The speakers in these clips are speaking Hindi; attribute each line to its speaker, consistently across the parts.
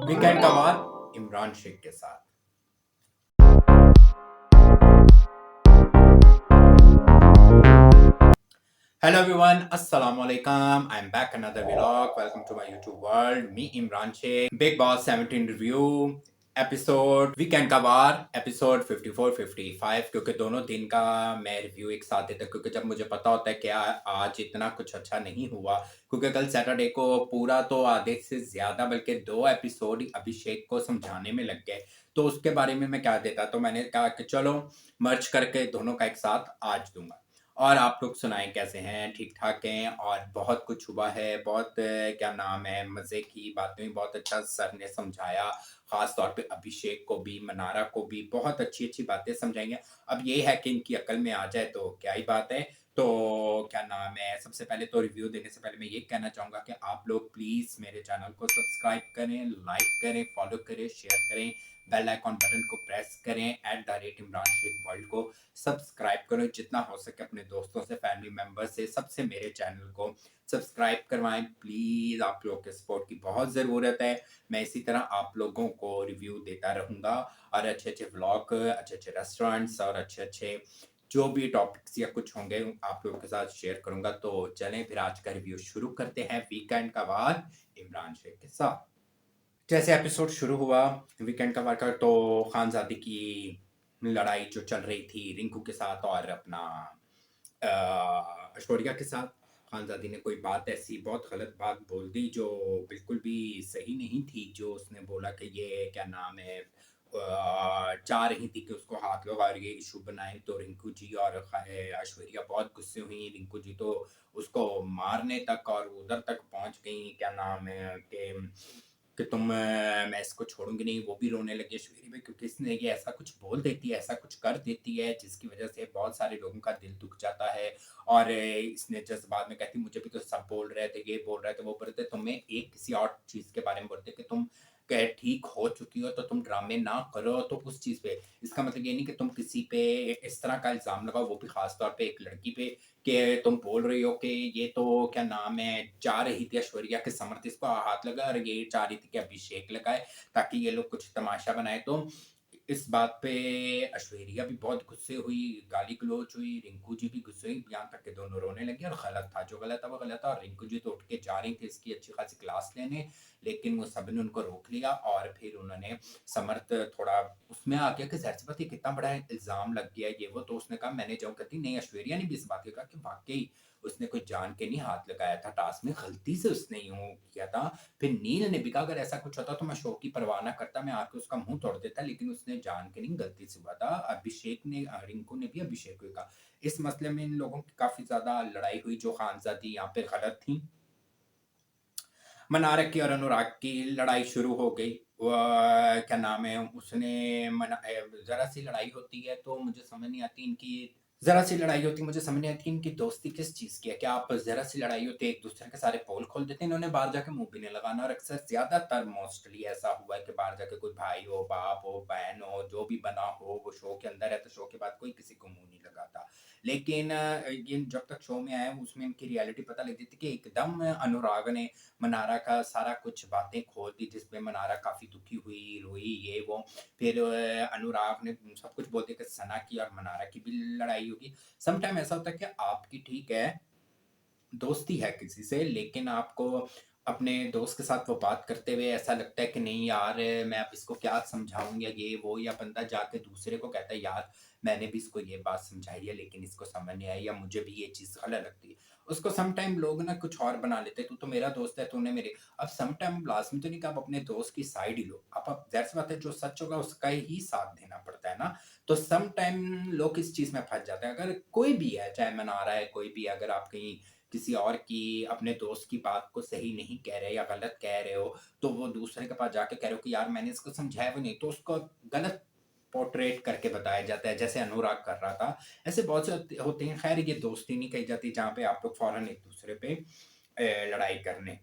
Speaker 1: वीकेंड का वार इमरान शेख के साथ। Hello everyone, Assalamu alaikum. I'm back another vlog. Welcome to my YouTube world. Me Imran Sheikh. Big Boss 17 review episode weekend का वार एपिसोड 54 55 क्योंकि दोनों दिन का मैं रिव्यू एक साथ देता क्योंकि जब मुझे पता होता है कि आज इतना कुछ अच्छा नहीं हुआ क्योंकि कल सैटरडे को पूरा तो आधे से ज्यादा बल्कि 2 एपिसोड अभिषेक को समझाने में लग गए तो उसके बारे में मैं क्या देता तो मैंने कहा कि चलो मर्ज करके दोनों का एक साथ आज दूंगा। और आप लोग सुनाएं कैसे हैं, ठीक ठाक हैं? और बहुत कुछ हुआ है, बहुत क्या नाम है, मजे की बातें, बहुत अच्छा सर ने समझाया, खास तौर पे अभिषेक को भी, मनारा को भी बहुत अच्छी अच्छी बातें समझाएंगे। अब ये है कि इनकी अकल में आ जाए तो क्या ही बात है। तो क्या नाम है, सबसे पहले तो रिव्यू देने से पहले मैं ये कहना चाहूंगा कि आप लोग प्लीज मेरे चैनल को सब्सक्राइब करें, लाइक करें, फॉलो करें, शेयर करें, बेल आइकॉन बटन को प्रेस करें, @इमरान शेख वर्ल्ड को सब्सक्राइब करो, जितना हो सके अपने दोस्तों से, फैमिली मेंबर से, सबसे मेरे चैनल को सब्सक्राइब करवाएं प्लीज। आप लोगों के सपोर्ट की बहुत ज़रूरत है। मैं इसी तरह आप लोगों को रिव्यू देता रहूंगा और अच्छे अच्छे व्लॉग, अच्छे अच्छे रेस्टोरेंट्स और अच्छे अच्छे जो भी टॉपिक्स या कुछ होंगे आप लोगों के साथ शेयर करूंगा। तो चलें फिर आज का रिव्यू शुरू करते हैं वीकेंड का वार इमरान शेख के साथ। जैसे एपिसोड शुरू हुआ वीकेंड का वार का तो खानजादी की लड़ाई जो चल रही थी रिंकू के साथ और अपना ऐश्वर्या के साथ। खानजादी ने कोई बात ऐसी बहुत गलत बात बोल दी जो बिल्कुल भी सही नहीं थी। जो उसने बोला कि ये क्या नाम है, चाह रही थी कि उसको हाथ लगा और ये इशू बनाए तो रिंकू जी और ऐश्वर्या बहुत गुस्से हुई। रिंकू जी तो उसको मारने तक और उधर तक पहुंच गई, क्या नाम है कि मैं इसको छोड़ूंगी नहीं। वो भी रोने लगी ऐश्वर्या में क्योंकि इसने ये ऐसा कुछ बोल देती है, ऐसा कुछ कर देती है जिसकी वजह से बहुत सारे लोगों का दिल दुख जाता है। और इसने जज्बात में कहती मुझे भी तो सब बोल रहे थे, ये बोल रहे थे, वो बोल रहे थे, तुम्हें एक किसी और चीज के बारे में बोलते कि तुम ठीक हो चुकी हो तो तुम ड्रामे ना करो। तो उस चीज पे इसका मतलब ये नहीं कि तुम किसी पे इस तरह का इल्जाम लगाओ, वो भी खास तौर पे एक लड़की पे, कि तुम बोल रही हो कि ये तो क्या नाम है चाह रही थी ऐश्वर्या के समर्थ इसको हाथ लगा और ये चाह रही थी कि अभिषेक लगाए ताकि ये लोग कुछ तमाशा बनाए। तो इस बात पे ऐश्वर्या भी बहुत गुस्से हुई, गाली गलौज हुई, रिंकू जी भी गुस्से हुई, यहाँ तक कि दोनों रोने लगे। और गलत था, जो गलत था वो गलत था। और रिंकू जी तो उठ के जा रही थी इसकी अच्छी खासी क्लास लेने, लेकिन वो सब ने उनको रोक लिया। और फिर उन्होंने समर्थ थोड़ा उसमें आ गया कि ज़ाहिर सी बात है कितना बड़ा इल्ज़ाम लग गया ये वो। तो उसने कहा, मैंने जो कहती नहीं, ऐश्वर्या ने भी इस बात को कहा कि वाक़ई उसने कोई जान के नहीं हाथ लगाया था, टास्क में गलती से उसने यूँ किया था। फिर नील ने भी कहा अगर ऐसा कुछ होता तो मैं शो की परवाह ना करता, मैं आके उसका मुँह तोड़ देता, लेकिन उसने जान के नहीं, गलती से हुआ था। अभिषेक ने रिंकू ने भी अभिषेक को कहा। इस मसले में इन लोगों की काफ़ी ज़्यादा लड़ाई हुई जो खानज़ादी यहाँ पे गलत थी। मनारा की और अनुराग की लड़ाई शुरू हो गई। क्या नाम है, उसने ज़रा सी लड़ाई होती है तो मुझे समझ नहीं आती इनकी, ज़रा सी लड़ाई होती है मुझे समझ नहीं आती इनकी दोस्ती किस चीज़ की है। क्या आप ज़रा सी लड़ाई होती है एक दूसरे के सारे पोल खोल देते हैं, इन्होंने बाहर जाके मुंह भी नहीं लगाना। और अक्सर ज़्यादातर मोस्टली ऐसा हुआ है कि बाहर जाके कोई भाई हो, बाप हो, बहन हो, जो भी बना हो वो शो के अंदर है तो शो के बाद कोई किसी को मुंह नहीं लगाता। लेकिन ये जब तक शो में आए उसमें इनकी रियलिटी पता लग थी कि एकदम अनुराग ने मनारा का सारा कुछ बातें खोल दी जिसपे मनारा काफ़ी दुखी हुई, रोई, ये वो। फिर अनुराग ने सब कुछ बोल दिया कि सना की और मनारा की भी लड़ाई होगी। सम टाइम ऐसा होता है कि आपकी ठीक है दोस्ती है किसी से, लेकिन आपको अपने दोस्त के साथ वो बात करते हुए ऐसा लगता है कि नहीं यार मैं अब इसको क्या समझाऊँ या ये वो, या बंदा जाके दूसरे को कहता है यार मैंने भी इसको ये बात समझाई है लेकिन इसको समझ नहीं आई या मुझे भी ये चीज़ गलत लगती है। उसको सम टाइम लोग ना कुछ और बना लेते हैं, तू तो मेरा दोस्त है, तूने मेरे। अब सम टाइम लाज़मी तो नहीं कि आप अपने दोस्त की साइड ही लो। आप ज़ाहिर-सी बात है जो सच होगा उसका ही साथ देना पड़ता है ना। तो सम टाइम लोग इस चीज़ में फँस जाते हैं। अगर कोई भी है, चाहे मना रहा है, कोई भी, अगर आप कहीं किसी और की अपने दोस्त की बात को सही नहीं कह रहे या गलत कह रहे हो, तो वो दूसरे के पास जाके कह रहे हो कि यार मैंने इसको समझाया भी नहीं, तो उसको गलत पोर्ट्रेट करके बताया जाता है, जैसे अनुराग कर रहा था। ऐसे बहुत से होते हैं। खैर ये दोस्ती नहीं कही जाती जहाँ पे आप लोग फ़ौरन एक-दूसरे पे लड़ाई करने।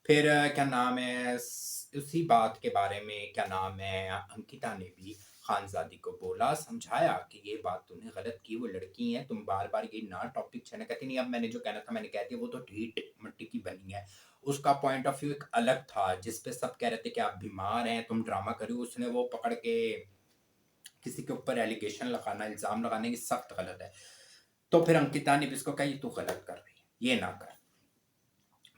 Speaker 1: फिर क्या नाम है, उसी बात के बारे में क्या नाम है, अंकिता ने भी खानज़ादी को बोला, समझाया कि ये बात तूने गलत की, वो लड़की हैं, तुम बार-बार ये ना टॉपिक छेड़ना। कहती नहीं, अब मैंने जो कहना था मैंने कह दिया, वो तो ढीठ मिट्टी की बनी है। उसका पॉइंट ऑफ व्यू एक अलग था, जिस पे सब कह रहे थे कि आप बीमार हैं, तुम ड्रामा कर रहे हो। उसने वो पकड़ के किसी के ऊपर एलिगेशन लगाना, इल्ज़ाम लगाना, ये सख्त गलत है। तो फिर अंकिता ने भी उसको कहा, ये तू गलत कर रही है, ये ना कर।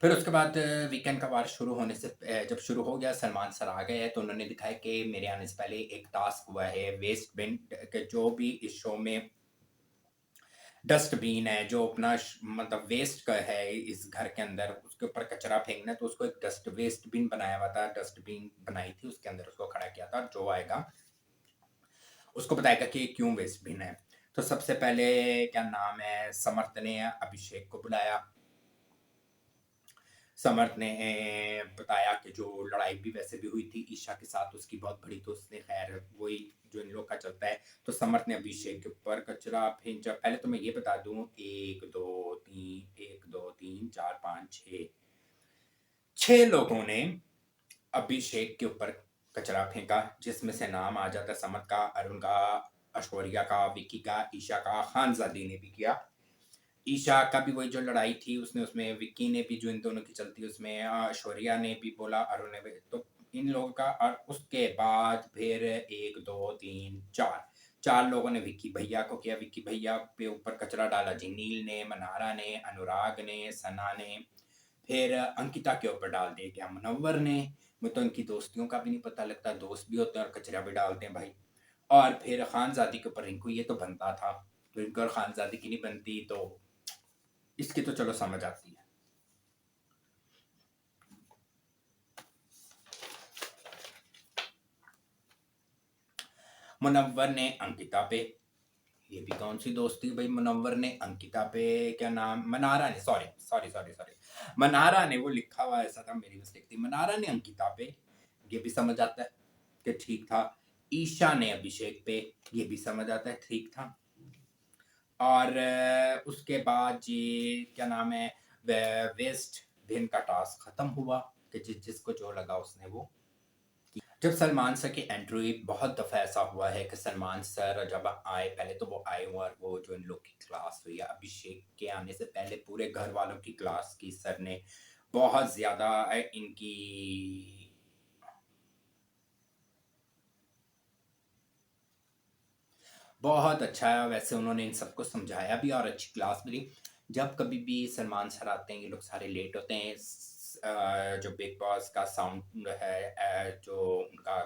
Speaker 1: फिर उसके बाद वीकेंड का वार शुरू होने से जब शुरू हो गया, सलमान सर आ गए हैं, तो उन्होंने दिखाया कि मेरे आने से पहले एक टास्क हुआ है वेस्ट बिन के, जो भी इस शो में डस्टबिन है, जो अपना मतलब वेस्ट का है इस घर के अंदर, उसके ऊपर कचरा फेंकना है, तो उसको एक वेस्ट बिन बनाया हुआ था, डस्टबिन बनाई थी, उसके अंदर उसको खड़ा किया था। और जो आएगा उसको बताएगा कि क्यों वेस्ट बिन है। तो सबसे पहले क्या नाम है, समर्थ ने अभिषेक को बुलाया। समर्थ ने बताया कि जो लड़ाई भी वैसे भी हुई थी ईशा के साथ उसकी बहुत बड़ी, तो उसने खैर वही जो इन लोग का चलता है। तो समर्थ ने अभिषेक के ऊपर कचरा फेंका। पहले तो मैं ये बता दूं, 1 2 3 6 लोगों ने अभिषेक के ऊपर कचरा फेंका, जिसमें से नाम आ जाता है समर्थ का, अरुण का, ऐश्वर्या का, विक्की का, ईशा का, खानजादी ने भी किया। ईशा का भी वही जो लड़ाई थी उसने, उसमें विक्की ने भी जो इन दोनों की चलती है उसमें ऐश्वर्या ने भी बोला, अरुण ने भी। तो इन लोगों का, और उसके बाद फिर 1 2 3 4 लोगों ने विक्की भैया को किया। विक्की भैया पे ऊपर कचरा डाला जी नील ने, मनारा ने, अनुराग ने, सना ने। फिर अंकिता के ऊपर डाल दिया गया मुनव्वर ने। वो तो इनकी दोस्तियों का भी नहीं पता लगता, दोस्त भी होते हैं और कचरा भी डालते हैं भाई। और फिर खानजादी के ऊपर रिंकू, ये तो बनता था, रिंकू और खानजादी की नहीं बनती, तो इसकी तो चलो समझ आती है। मुनव्वर ने अंकिता पे, ये भी कौन सी दोस्ती भाई, मुनव्वर ने अंकिता पे, क्या नाम, मनारा ने, sorry sorry sorry sorry, Mannara ने, वो लिखा हुआ ऐसा था, मेरी मिस्टेक थी, मनारा ने अंकिता पे, ये भी समझ आता है कि ठीक था। ईशा ने अभिषेक पे, ये भी समझ आता है ठीक था। और उसके बाद ये क्या नाम है, वेस्ट बिन का टास्क खत्म हुआ कि जिसको जो लगा उसने वो। जब सलमान सर की एंट्री हुई, बहुत दफ़ा ऐसा हुआ है कि सलमान सर जब आए, पहले तो वो आए हुए और वो जो इन लोग की क्लास हुई है, अभिषेक के आने से पहले पूरे घर वालों की क्लास की सर ने। बहुत ज़्यादा इनकी बहुत अच्छा है, वैसे उन्होंने इन सबको समझाया भी और अच्छी क्लास भी दी। जब कभी भी सलमान सर आते हैं, ये लोग सारे लेट होते हैं। जो बिग बॉस का साउंड है, जो उनका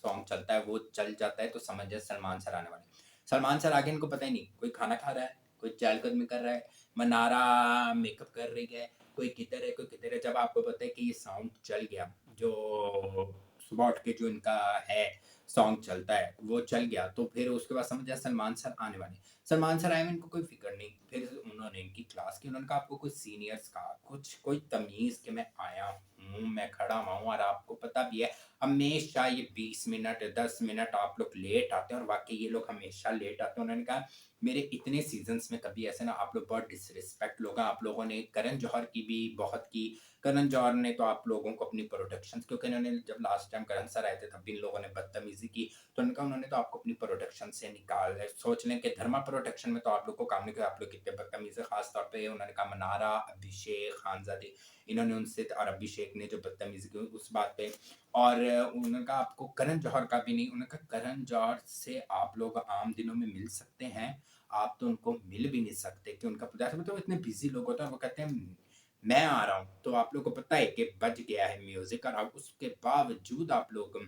Speaker 1: सॉन्ग चलता है वो चल जाता है, तो समझ जाए सलमान सर आने वाले। सलमान सर आगे, इनको पता ही नहीं, कोई खाना खा रहा है, कोई चहलकदमी कर रहा है, मनारा मेकअप कर रही है, कोई किधर है, कोई किधर है। जब आपको पता है कि ये साउंड चल गया, जो सुबह उठ के जो इनका है सॉन्ग चलता है वो चल गया, तो फिर उसके बाद समझ आया सलमान सर आने वाले। सलमान सर आए में इनको कोई फिक्र नहीं। फिर उन्होंने इनकी क्लास की, उन्होंने कहा आपको कुछ सीनियर्स का कुछ कोई तमीज़ कि मैं आया हूँ, मैं खड़ा हुआ हूँ, और आपको पता भी है हमेशा ये 20 मिनट 10 मिनट आप लोग लेट आते हैं, और वाकई ये लोग हमेशा लेट आते हैं। उन्होंने कहा मेरे इतने सीजन्स में कभी ऐसे ना, आप लोग बहुत डिसरिस्पेक्ट लोग हैं। आप लोगों ने करण जौहर की भी बहुत की। करण जौहर ने तो आप लोगों को अपनी प्रोडक्शंस, क्योंकि इन्होंने जब लास्ट टाइम करण सर आए थे तब भी इन लोगों ने बदतमीजी की, तो उनका उन्होंने तो आपको अपनी प्रोडक्शन से निकाल सोच लें कि धर्मा प्रोडक्शन में तो आप लोग को काम नहीं किया, आप लोग कितने बदतमीज है। खास तौर पे उन्होंने कहा मनारा, अभिषेक, खानजादी, इन्होंने उनसे, और अभिषेक ने जो बदतमीजी की उस बात पे। और उन्होंने कहा आपको करण जौहर का भी नहीं, उन्होंने कहा करण जौहर से आप लोग आम दिनों में मिल सकते हैं, आप तो उनको मिल भी नहीं सकते, कि उनका पदार्थ में तो इतने बिजी लोग होते हैं। वो कहते हैं मैं आ रहा हूँ, तो आप लोग को पता है कि बज गया है म्यूजिक, और अब उसके बावजूद आप लोग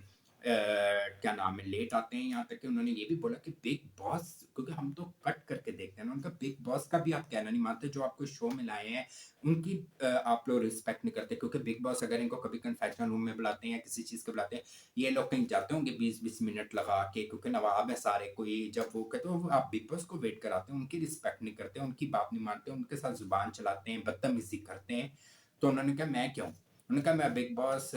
Speaker 1: क्या नाम है लेट आते हैं। यहाँ तक कि उन्होंने ये भी बोला कि बिग बॉस, क्योंकि हम तो कट करके देखते हैं ना, उनका बिग बॉस का भी आप कहना नहीं मानते, जो आपको शो में लाए हैं उनकी आप लोग रिस्पेक्ट नहीं करते। क्योंकि बिग बॉस अगर इनको कभी कन्फेक्शन रूम में बुलाते हैं या किसी चीज़ के बुलाते हैं, ये लोग कहीं जाते होंगे 20-20 मिनट लगा के, क्योंकि नवाब है सारे, कोई जब वो कहते हो आप बिग बॉस को वेट कराते हैं, उनकी रिस्पेक्ट नहीं करते, उनकी बात नहीं मानते, उनके साथ जुबान चलाते हैं, बदतमीजी करते हैं। तो उन्होंने कहा मैं क्यों, उन्होंने कहा मैं बिग बॉस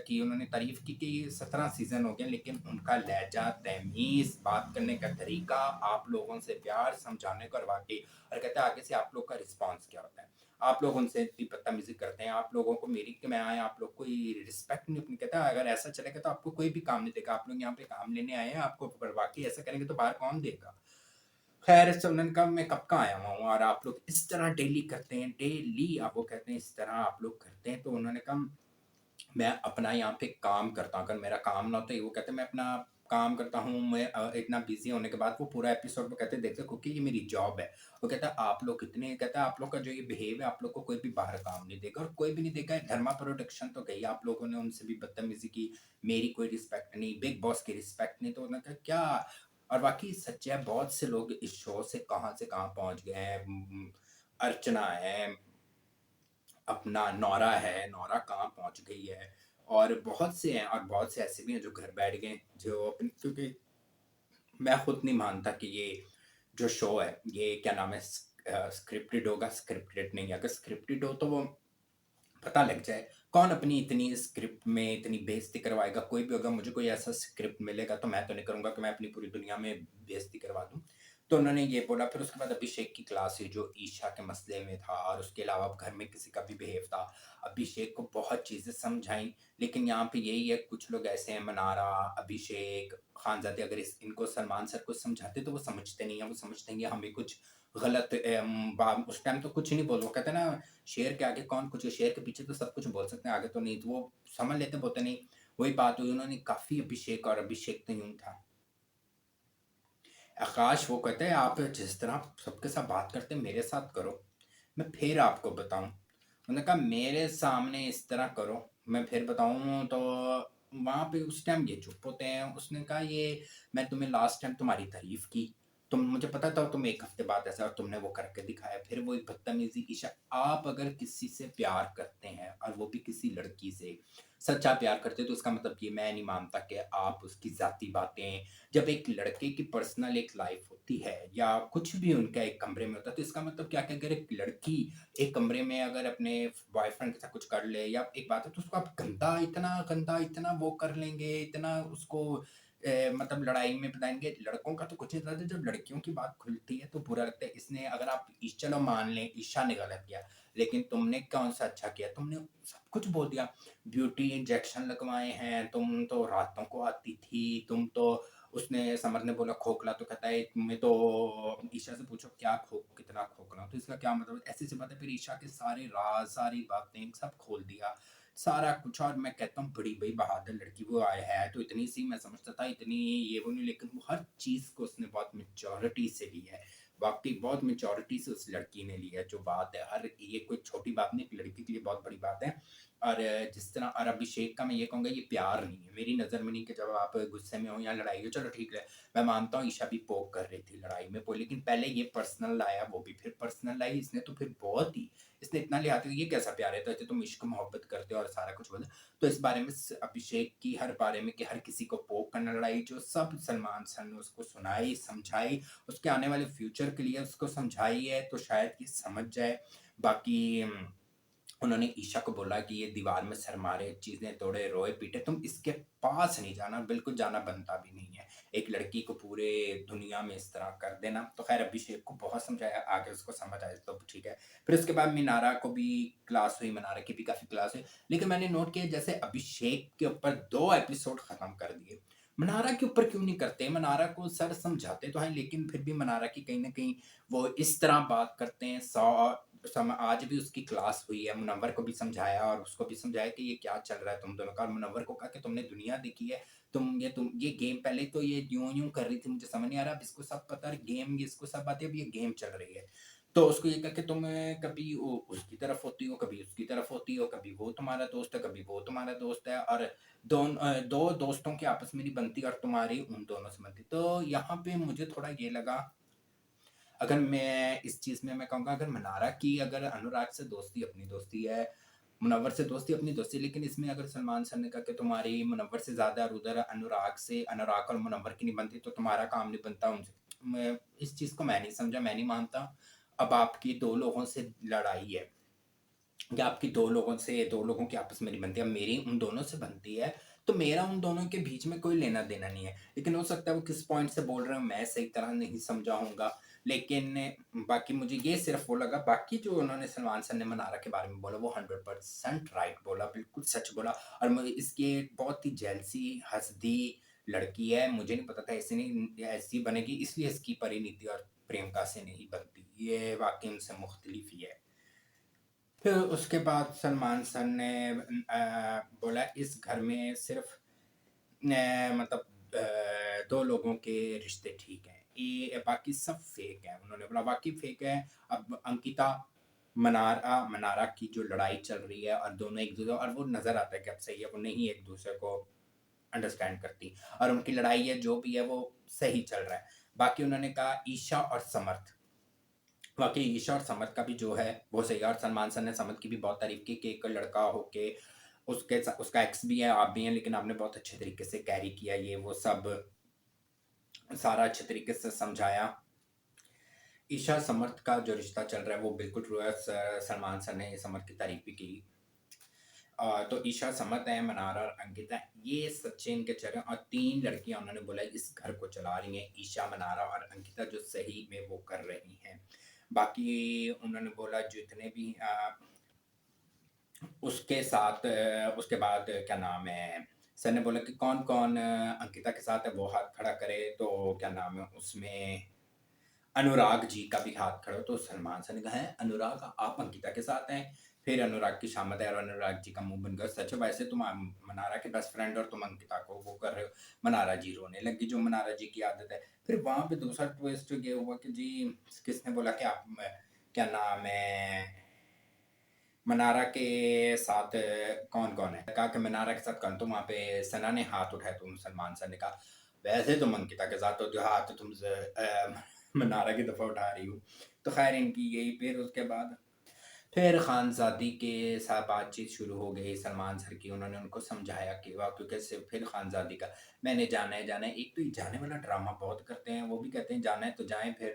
Speaker 1: की उन्होंने तारीफ की कि 17 सीजन हो गए, लेकिन उनका लहजा, तमीज़, बात करने का तरीका, आप लोगों से प्यार समझाने का, और वाकई, और कहते हैं आगे से आप लोग का रिस्पॉन्स क्या होता है। आप लोग उनसे इतनी बदतमीज़ी करते हैं, आप लोगों को मेरी के में आए, आप लोग कोई रिस्पेक्ट नहीं अपनी कहता है, अगर ऐसा चलेगा तो आपको कोई भी काम नहीं देगा, आप लोग यहाँ पे काम लेने आए हैं, आपको पर वाक़ई ऐसा करेंगे तो बाहर कौन देगा? खैर से उन्होंने कहा मैं कब का आया हुआ हूँ और आप लोग इस तरह डेली करते हैं, डेली आप वो कहते हैं इस तरह आप लोग करते हैं, तो उन्होंने कहा मैं अपना यहाँ पे काम करता हूँ, अगर मेरा काम ना होता, ये वो कहते हैं मैं अपना काम करता हूँ, मैं इतना बिज़ी होने के बाद वो पूरा एपिसोड वो कहते हैं देखते क्योंकि ये मेरी जॉब है। वो कहता है आप लोग इतने कहता है आप लोग का जो ये बिहेव है आप लोग को कोई भी बाहर काम नहीं देगा और कोई भी नहीं देगा। धर्मा प्रोडक्शन तो गई, आप लोगों ने उनसे भी बदतमीज़ी की, मेरी कोई रिस्पेक्ट नहीं, बिग बॉस की रिस्पेक्ट नहीं, तो उन्होंने कहा क्या? और वाक़ई सच है, बहुत से लोग इस शो से कहाँ पहुँच गए हैं। अर्चना है, अपना नौरा है, नौरा कहाँ पहुँच गई है और बहुत से हैं और बहुत से ऐसे भी हैं जो घर बैठ गए, जो अपनी क्योंकि मैं खुद नहीं मानता कि ये जो शो है, ये क्या नाम है स्क्रिप्टेड होगा, स्क्रिप्टेड नहीं है। अगर स्क्रिप्टेड हो तो वो पता लग जाए, कौन अपनी इतनी स्क्रिप्ट में इतनी बेइज़्ज़ती करवाएगा, कोई भी होगा मुझे कोई ऐसा स्क्रिप्ट मिलेगा तो मैं तो नहीं करूँगा कि मैं अपनी पूरी दुनिया में बेइज़्ज़ती करवा दूँ। तो उन्होंने ये बोला, फिर उसके बाद अभिषेक की क्लास हुई जो ईशा के मसले में था और उसके अलावा घर में किसी का भी बिहेव था। अभिषेक को बहुत चीज़ें समझाई, लेकिन यहाँ पे यही है कुछ लोग ऐसे हैं मनारा, अभिषेक, खानज़ादे अगर इनको सलमान सर कुछ समझाते तो वो समझते नहीं हैं, वो समझते हैं कि हमें कुछ गलत बा उस टाइम तो कुछ नहीं बोल वो कहते हैं ना शेर के आगे कौन कुछ है, शेर के पीछे तो सब कुछ बोल सकते हैं, आगे तो नहीं, तो वो समझ लेते बोलते नहीं। वही बात हुई, उन्होंने काफ़ी अभिषेक और अभिषेक तो यूँ था। आकाश वो कहते हैं आप जिस तरह सबके साथ बात करते हैं मेरे साथ करो, मैं फिर आपको बताऊँ। उन्होंने कहा मेरे सामने इस तरह करो, मैं फिर बताऊँ तो वहाँ पे उस टाइम ये चुप होते हैं। उसने कहा ये मैं तुम्हें लास्ट टाइम तुम्हारी तारीफ़ की, तुम मुझे पता था तुम 1 हफ्ते बाद ऐसा और तुमने वो करके दिखाया। फिर वो एक बदतमीज़ी की आप अगर किसी से प्यार करते हैं और वो भी किसी लड़की से, सच्चा प्यार करते हैं तो इसका मतलब ये मैं नहीं मानता कि आप उसकी ज़ाती बातें जब एक लड़के की पर्सनल एक लाइफ होती है या कुछ भी उनका एक कमरे में होता है तो इसका मतलब क्या कि अगर एक लड़की एक कमरे में अगर अपने बॉयफ्रेंड के साथ कुछ कर ले या एक बात है तो उसको आप गंदा इतना वो कर लेंगे, इतना उसको मतलब लड़ाई में बताएँगे। लड़कों का तो कुछ नहीं था, जब लड़कियों की बात खुलती है तो बुरा लगता है। इसने अगर आप चलो मान लें ईशा ने गलत किया, लेकिन तुमने कौन-सा अच्छा किया? तुमने सब कुछ बोल दिया। ब्यूटी इंजेक्शन लगवाए हैं, तुम तो रातों को आती थी, तुम तो उसने समर ने बोला खोखला तो कहता है तुम्हें तो ईशा से पूछो क्या कितना खोखला हूँ, तो इसका क्या मतलब ऐसी-ऐसी बातें फिर ईशा के सारे राज़, सारी बातें सब खोल दिया, सारा कुछ और मैं कहता हूँ बड़ी बड़ी बहादुर लड़की वो है तो इतनी सी मैं समझता था इतनी ये वो नहीं लेकिन वो हर चीज़ को उसने बहुत मैच्योरिटी से ली है। वाक़ई बहुत मैच्योरिटी से उस लड़की ने ली है जो बात है हर ये कोई छोटी बात नहीं, एक लड़की के लिए बहुत बड़ी बात है। और जिस तरह और अभिषेक का मैं ये कहूँगा ये प्यार नहीं है, मेरी नज़र में नहीं कि जब आप गुस्से में हो या लड़ाई हो चलो ठीक है, मैं मानता हूँ ईशा भी पोक कर रही थी लड़ाई में वो लेकिन पहले ये पर्सनल लाया, वो भी फिर पर्सनल लाई, इसने तो फिर बहुत ही इसने इतना लिया था ये कैसा प्यार है? तो ऐसे तुम इश्क मोहब्बत करते हो और सारा कुछ बोला। तो इस बारे में स अभिषेक की हर बारे में कि हर किसी को पोक करना लड़ाई जो सब सलमान सर ने उसको सुनाई, समझाई, उसके आने वाले फ्यूचर के लिए उसको समझाई है तो शायद ये समझ जाए। बाकी उन्होंने ईशा को बोला कि ये दीवार में सर मारे, चीज़ें तोड़े, रोए-पीटे, तुम इसके पास नहीं जाना, बिल्कुल जाना बनता भी नहीं है। एक लड़की को पूरे दुनिया में इस तरह कर देना, तो ख़ैर अभिषेक को बहुत समझाया, आगे उसको समझ आया तो ठीक है। फिर उसके बाद मिनारा को भी क्लास हुई, मिनारा की भी काफ़ी क्लास हुई, लेकिन मैंने नोट किया जैसे अभिषेक के ऊपर 2 एपिसोड ख़त्म कर दिए। मनारा के ऊपर क्यों नहीं करते? मनारा को सर समझाते तो हैं, लेकिन फिर भी मनारा की कहीं न कहीं वो इस तरह बात करते हैं आज भी उसकी क्लास हुई है, मुनव्वर को भी समझाया और उसको भी समझाया कि ये क्या चल रहा है तुम दोनों का और मुनव्वर को कहा कि तुमने दुनिया देखी है, तुम ये गेम पहले तो ये यूँ-यूँ कर रही थी मुझे समझ नहीं आ रहा, अब इसको सब पता है गेम ये इसको सब आती है, अब ये गेम चल रही है। तो उसको ये कहा कि तुम कभी उसकी तरफ होती हो, कभी उसकी तरफ होती हो, कभी वो तुम्हारा दोस्त है, कभी वो तुम्हारा दोस्त है और 2 दोस्तों की आपस में नहीं बनती और तुम्हारी उन दोनों से बनती। तो यहाँ पे मुझे थोड़ा ये लगा अगर मैं इस चीज़ में मैं कहूँगा अगर मनारा की अगर अनुराग से दोस्ती अपनी दोस्ती है, मुनव्वर से दोस्ती अपनी दोस्ती है, लेकिन इसमें अगर सलमान सर ने कहा कि तुम्हारी मुनव्वर से ज़्यादा और उधर अनुराग और मुनव्वर की नहीं बनती तो तुम्हारा काम नहीं बनता उनसे। मैं इस चीज़ को मैं नहीं समझा, मैं नहीं मानता। अब आपकी 2 लोगों से लड़ाई है या आपकी 2 लोगों की आपस में नहीं बनती, अब मेरी उन दोनों से बनती है, तो मेरा उन दोनों के बीच में कोई लेना-देना नहीं है। लेकिन हो सकता है वो किस पॉइंट से बोल रहे हो मैं सही तरह नहीं समझा होऊँगा। लेकिन बाकी मुझे ये सिर्फ़ वो लगा, बाकी जो उन्होंने सलमान सर ने मनारा के बारे में बोला वो 100% राइट बोला, बिल्कुल सच बोला। और मुझे इसकी बहुत ही जेलसी, हँसदी लड़की है, मुझे नहीं पता था ऐसे नहीं ऐसी बनेगी, इसलिए इसकी परिणीति और प्रियंका से नहीं बनती, ये वाक़ई उनसे मुख्तलिफ ही है। फिर उसके बाद सलमान सर ने बोला इस घर में सिर्फ़ मतलब 2 लोगों के रिश्ते ठीक हैं, ये बाकी सब फेक हैं। उन्होंने बोला वाक़ई फेक है। अब अंकिता, मनारा की जो लड़ाई चल रही है और दोनों एक-दूसरे, और वो नज़र आता है कि अब सही है, वो नहीं एक-दूसरे को अंडरस्टैंड करती, और उनकी लड़ाई है जो भी है वो सही चल रहा है। बाकी उन्होंने कहा ईशा और समर्थ, वाक़ई ईशा और समर्थ का भी जो है वो सही है, और सलमान सर ने समर्थ की भी बहुत तारीफ़ की कि एक लड़का होके उसका एक्स भी है, आप भी हैं, लेकिन आपने बहुत अच्छे तरीके से कैरी किया, ये वो सब सारा अच्छे तरीके से समझाया। ईशा समर्थ का जो रिश्ता चल रहा है वो बिल्कुल ट्रू है। सलमान सर ने समर्थ की तारीफ़ भी की। तो ईशा समर्थ है, मनारा और अंकिता, ये सचिन के चेहरे, और 3 लड़कियाँ उन्होंने बोला इस घर को चला रही हैं, ईशा, मनारा और अंकिता, जो सही में वो कर रही हैं। बाकी उन्होंने बोला जितने भी उसके साथ उसके बाद क्या नाम है, सर ने बोला कि कौन-कौन अंकिता के साथ है वो हाथ खड़ा करे, तो क्या नाम है उसमें अनुराग जी का भी हाथ खड़ा हो, तो सलमान सर ने कहा है अनुराग आप अंकिता के साथ हैं? फिर अनुराग की शामत है और अनुराग जी का मुँह बन गया, सच है वैसे तुम मनारा के बेस्ट फ्रेंड और तुम अंकिता को वो कर रहे हो। मनारा जी रोने लगी, जो मनारा जी की आदत है। फिर वहाँ पे दूसरा ट्विस्ट ये हुआ कि जी किसने बोला कि आप क्या नाम है मनारा के साथ कौन-कौन है? कहा कि मनारा के साथ कौन? तो वहाँ पे सना ने हाथ उठाया, तो सलमान सर ने कहा, "वैसे तुम अंकिता के साथ होते हो, हाथ तो तुम मनारा की तरफ उठा रही हो।" तो ख़ैर इनकी यही, फिर उसके बाद फिर खानज़ादी के साथ बातचीत शुरू हो गई सलमान सर की। उन्होंने उनको समझाया कि वाह, क्योंकि सिर्फ़ फिर खानज़ादी का मैंने जाना है। एक तो ये जाने वाला ड्रामा बहुत करते हैं, वो भी कहते हैं जाना है तो जाएँ, फिर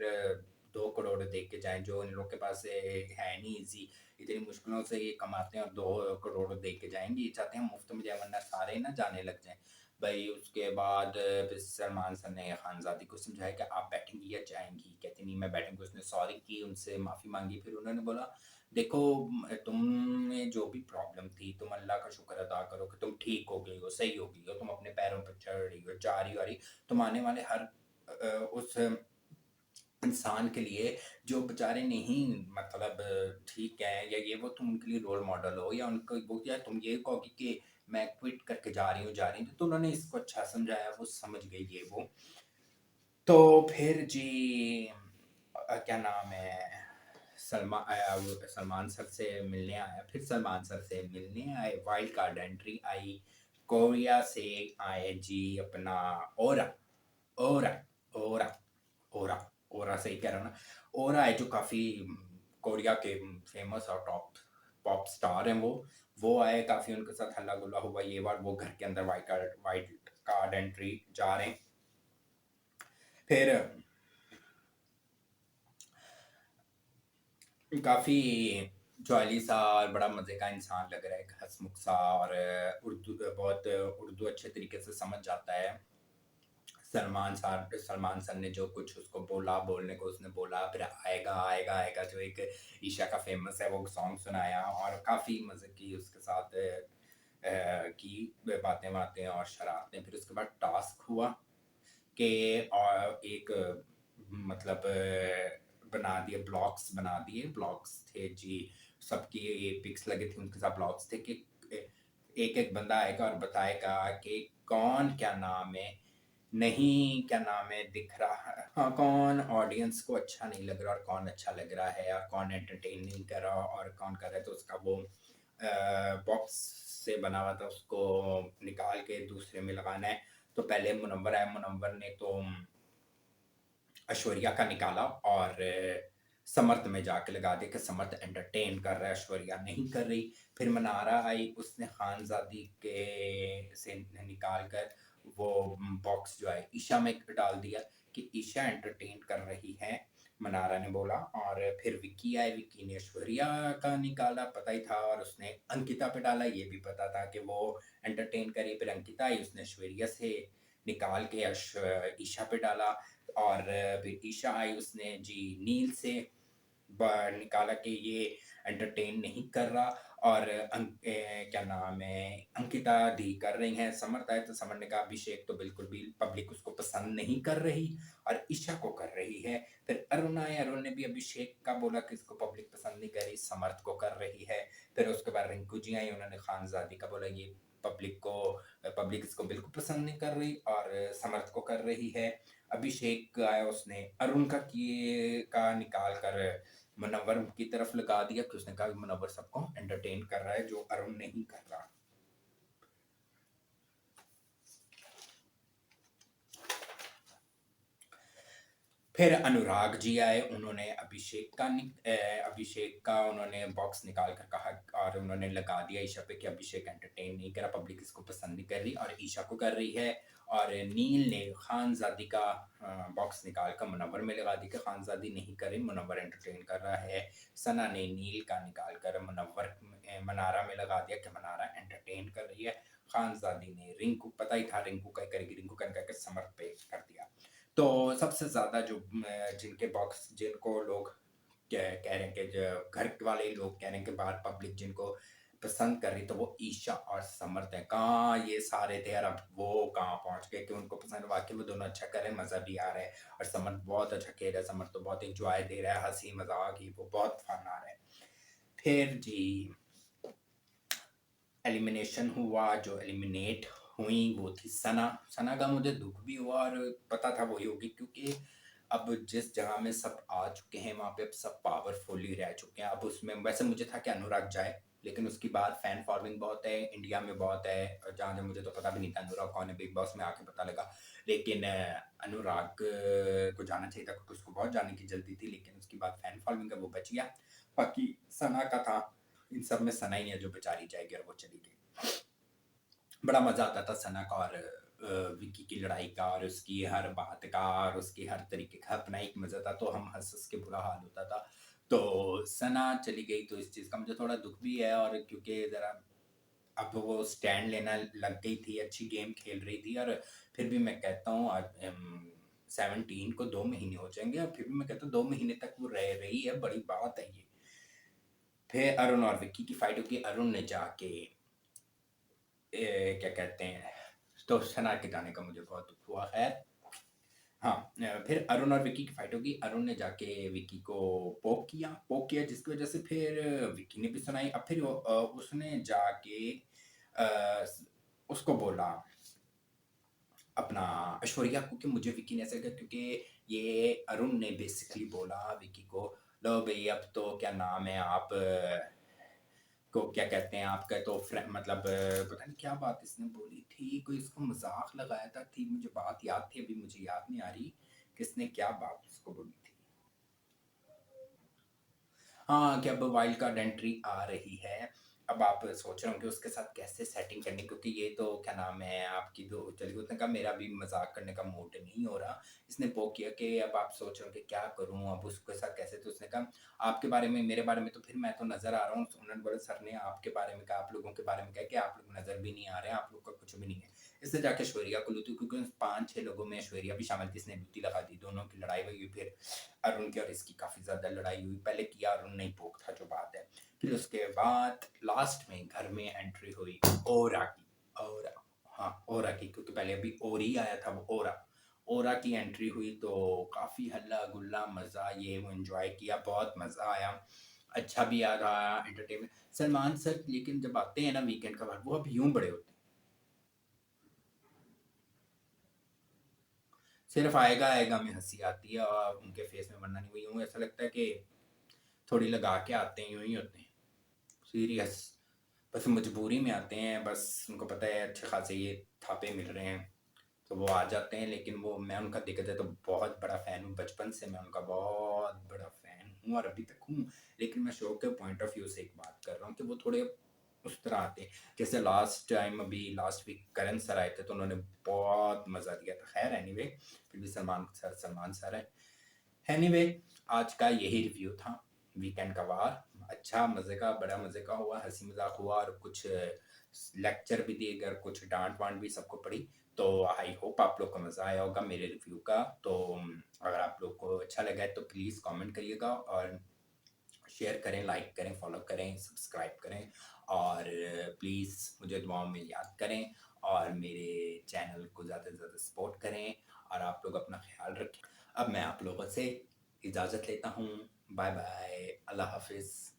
Speaker 1: 2 करोड़ दे के जाएँ, जो इन लोग के पास है नहीं ईज़ी, इतनी मुश्किलों से ये कमाते हैं और 2 करोड़ दे के जाएँगे। ये चाहते हैं मुफ़्त में जाएँ, वरना सारे ना जाने लग जाएँ। भई उसके बाद फिर सलमान सर ने खानज़ादी को समझाया कि आप बैठेंगी या जाएँगी? कहती नहीं मैं बैठूँगी। उसने सॉरी की, उनसे माफ़ी माँगी। फिर उन्होंने बोला देखो तुम में जो भी प्रॉब्लम थी, तुम अल्लाह का शुक्र अदा करो कि तुम ठीक हो गई हो, सही हो गई हो, तुम अपने पैरों पर चढ़ रही हो, जा रही हो, आ रही, तुम आने वाले हर उस इंसान के लिए जो बेचारे नहीं मतलब ठीक है या ये वो, तुम उनके लिए रोल मॉडल हो, या उनको वो, या तुम ये कहोगी कि मैं क्विट करके जा रही हूँ, तो उन्होंने इसको अच्छा समझाया, वो समझ गई ये वो। तो फिर जी क्या नाम है वो सलमान सर से मिलने आया, फिर सलमान सर से मिलने आए, वाइल्ड कार्ड एंट्री आई, कोरिया से आए जी अपना ओरा, ओरा, ओरा, ओरा, ओरा सही कह रहा हूँ ना? ओरा है जो काफ़ी कोरिया के फेमस और टॉप पॉप स्टार हैं वो आए, काफ़ी उनके साथ हल्ला-गुल्ला हुआ, ये बार वो घर के अंदर व्हाइट कार्ड एंट्री जा रहे हैं। फिर काफ़ी जॉली सा और बड़ा मज़े का इंसान लग रहा है, एक हँसमुख सा, और बहुत उर्दू अच्छे तरीके से समझ जाता है। सलमान सर ने जो कुछ उसको बोला, बोलने को उसने बोला, फिर आएगा, आएगा, आएगा जो एक ईशा का फ़ेमस है वो सॉन्ग सुनाया, और काफ़ी मज़े की उसके साथ की बातें-वातें और शरारतें। फिर उसके बाद टास्क हुआ कि एक मतलब बना दिए, ब्लॉक्स बना दिए, ब्लॉक्स थे जी, सबकी ये पिक्स लगे थे, उनके साथ ब्लॉक्स थे कि एक-एक बंदा आएगा और बताएगा कि कौन क्या नाम है, नहीं क्या नाम है दिख रहा है, हाँ, कौन ऑडियंस को अच्छा नहीं लग रहा और कौन अच्छा लग रहा है, और कौन एंटरटेन नहीं कर रहा और कौन कर रहा है, तो उसका वो बॉक्स से बना हुआ था, उसको निकाल के दूसरे में लगाना है। तो पहले मुनव्वर आया, मुनव्वर ने तो ऐश्वर्या का निकाला और समर्थ में जाके लगा दिया कि समर्थ एंटरटेन कर रहा है, ऐश्वर्या नहीं कर रही। फिर मनारा आई, उसने खानज़ादी के से निकाल कर वो बॉक्स जो है ईशा में डाल दिया कि ईशा एंटरटेन कर रही है, मनारा ने बोला। और फिर विक्की आए, विक्की ने ऐश्वर्या का निकाला, पता ही था, और उसने अंकिता पे डाला, ये भी पता था कि वो एंटरटेन करी। फिर अंकिता आई, उसने ऐश्वर्या से निकाल के ईशा पे डाला। और फिर ईशा आई, उसने जी नील से निकाला कि ये एंटरटेन नहीं कर रहा, और क्या नाम है, अंकिता दी कर रही हैं। समर्थ आए तो समर ने कहा अभिषेक तो बिल्कुल भी पब्लिक उसको पसंद नहीं कर रही और ईशा को कर रही है। फिर अरुण आए, अरुण ने भी अभिषेक का बोला कि इसको पब्लिक पसंद नहीं कर रही, समर्थ को कर रही है। फिर उसके बाद रिंकू जी आई, उन्होंने खानजादी का बोला ये पब्लिक इसको बिल्कुल पसंद नहीं कर रही और समर्थ को कर रही है। अभिषेक आया, उसने अरुण का निकाल कर मुनव्वर की तरफ लगा दिया कि उसने कहा मुनव्वर सबको एंटरटेन कर रहा है, जो अरुण नहीं कर रहा। फिर अनुराग जी आए, उन्होंने अभिषेक का उन्होंने बॉक्स निकाल कर कहा और उन्होंने लगा दिया ईशा पे कि अभिषेक एंटरटेन नहीं कर रहा, पब्लिक इसको पसंद नहीं कर रही और ईशा को कर रही है। और नील ने खानजादी का बॉक्स निकाल कर मुनव्वर में लगा दी कि खानजादी नहीं कर रही, मुनव्वर एंटरटेन कर रहा है। सना ने नील का निकाल कर मनारा में लगा दिया कि मनारा एंटरटेन कर रही है। खानजादी ने रिंकू, पता ही था रिंकू क्या करेगी, रिंकू का समर्थ पे कर दिया। तो सबसे ज़्यादा जो जिनके बॉक्स, जिनको लोग कह रहे हैं कि जो घर वाले लोग कह रहे हैं कि बाहर पब्लिक जिनको पसंद कर रही, तो वो ईशा और समर्थ है। कहाँ ये सारे थे यार, अब वो कहाँ पहुंच गए कि उनको पसंद, वाकई वो दोनों अच्छा कर रहे हैं, मज़ा भी आ रहा है और समर्थ बहुत अच्छा खेल रहा है, समर्थ तो बहुत इंजॉय दे रहा है, हंसी मजाक ही वो बहुत फन आ रहा है। फिर जी एलिमिनेशन हुआ, जो एलिमिनेट हुई वो थी सना। सना का मुझे दुख भी हुआ और पता था वही होगी, क्योंकि अब जिस जगह में सब आ चुके हैं वहाँ पे अब सब पावरफुली रह चुके हैं। अब उसमें वैसे मुझे था कि अनुराग जाए, लेकिन उसकी बाद फैन फॉलोइंग बहुत है, इंडिया में बहुत है, जहाँ जहाँ मुझे तो पता भी नहीं था अनुराग कौन है, बिग बॉस में आके पता लगा। लेकिन अनुराग को जाना चाहिए था क्योंकि उसको बहुत जाने की जल्दी थी, लेकिन उसकी बाद फैन फॉलोइंग का वो बच गया। बाकी सना का था, इन सब में सना ही है जो बेचारी जाएगी और वो चली गई। बड़ा मजा आता था सना का और विक्की की लड़ाई का और उसकी हर बात का और उसकी हर तरीके का अपना एक मजा था, तो हम हंस हंस के बुरा हाल होता था। तो सना चली गई तो इस चीज का मुझे थोड़ा दुख भी है, और क्योंकि जरा अब वो स्टैंड लेना लग गई थी, अच्छी गेम खेल रही थी, और फिर भी मैं कहता हूँ 17 को 2 महीने हो जाएंगे और फिर भी मैं कहता हूँ 2 महीने तक वो रह रही है, बड़ी बात है ये। फिर अरुण और विक्की की फाइट होगी, अरुण ने जाके क्या कहते हैं, तो सना के जाने का मुझे बहुत दुख हुआ। खैर हाँ, फिर अरुण और विक्की की फाइट होगी, अरुण ने जाके विक्की को पोक किया जिसकी वजह से फिर विक्की ने भी सुनाई। अब फिर उसने जाके उसको बोला अपना ऐश्वर्या को कि मुझे विक्की ने ऐसे किया, क्योंकि ये अरुण ने बेसिकली बोला विक्की को, लो भाई अब तो क्या नाम है आप को क्या कहते हैं, आपका तो मतलब पता नहीं क्या बात इसने बोली थी, कोई इसको मजाक लगाया था, मुझे बात याद थी, अभी मुझे याद नहीं आ रही किसने क्या बात उसको बोली थी। हाँ, कि अब वाइल्ड कार्ड एंट्री आ रही है, अब आप सोच रहे हो कि उसके साथ कैसे सेटिंग करनी, क्योंकि ये तो क्या नाम है आपकी जो चली गई, उसने कहा मेरा भी मजाक करने का मूड नहीं हो रहा। इसने वो किया कि अब आप सोच रहे हो कि क्या करूं अब उसके साथ कैसे, तो उसने कहा आपके बारे में मेरे बारे में तो फिर मैं तो नजर आ रहा हूँ। उन्होंने बोला सर ने आपके बारे में कहा, आप लोगों के बारे में कहा कि आप लोग नजर भी नहीं आ रहे हैं, आप लोग का कुछ भी नहीं है। इससे जाके ऐश्वर्या को लूटी, क्योंकि 5-6 लोगों में ऐश्वर्या भी शामिल थी, इसने लूटी लगा दी, दोनों की लड़ाई हुई। फिर अरुण की और इसकी काफी ज्यादा लड़ाई हुई, पहले किया अरुण नहीं पोक था जो बात है। फिर उसके बाद लास्ट में घर में एंट्री हुई ओरा की, और हाँ ओरा की, क्योंकि पहले अभी ओरी आया था, वो ओरा की एंट्री हुई, तो काफी हल्ला गुल्ला मजा ये वो एंजॉय किया, बहुत मजा आया, अच्छा भी आ रहा एंटरटेनमेंट। सलमान सर लेकिन जब आते हैं ना वीकेंड का बाद, वो अब यूं बड़े होते हैं, सिर्फ आएगा आएगा में हंसी आती है और उनके फेस में, वरना नहीं, वो यूं ऐसा लगता है कि थोड़ी लगा के आते हैं, यूं ही होते हैं सीरियस, बस मजबूरी में आते हैं, बस उनको पता है अच्छे खासे ये थापे मिल रहे हैं तो वो आ जाते हैं। लेकिन वो मैं उनका देखा जाए तो बहुत बड़ा फ़ैन हूँ, बचपन से मैं उनका बहुत बड़ा फ़ैन हूँ और अभी तक हूँ। लेकिन मैं शो के पॉइंट ऑफ व्यू से एक बात कर रहा हूँ कि वो थोड़े उस तरह आते हैं, जैसे लास्ट टाइम अभी लास्ट वीक करण सर आए थे तो उन्होंने बहुत मज़ा दिया था। खैर एनीवे, फिर भी सलमान सर है। एनीवे, आज का यही रिव्यू था वीकेंड का वार, अच्छा मज़े का, बड़ा मज़े का हुआ, हंसी मजाक हुआ और कुछ लेक्चर भी दिए घर, कुछ डाँट-वाँट भी सबको पड़ी। तो आई होप आप लोग को मज़ा आया होगा मेरे रिव्यू का। तो अगर आप लोग को अच्छा लगा है तो प्लीज़ कमेंट करिएगा और शेयर करें, लाइक करें, फॉलो करें, सब्सक्राइब करें और प्लीज़ मुझे दुआओं में याद करें और मेरे चैनल को ज़्यादा से ज़्यादा सपोर्ट करें और आप लोग अपना ख़्याल रखें। अब मैं आप लोगों से इजाज़त लेता हूँ। बाय बाय, अल्लाह हाफ़िज़।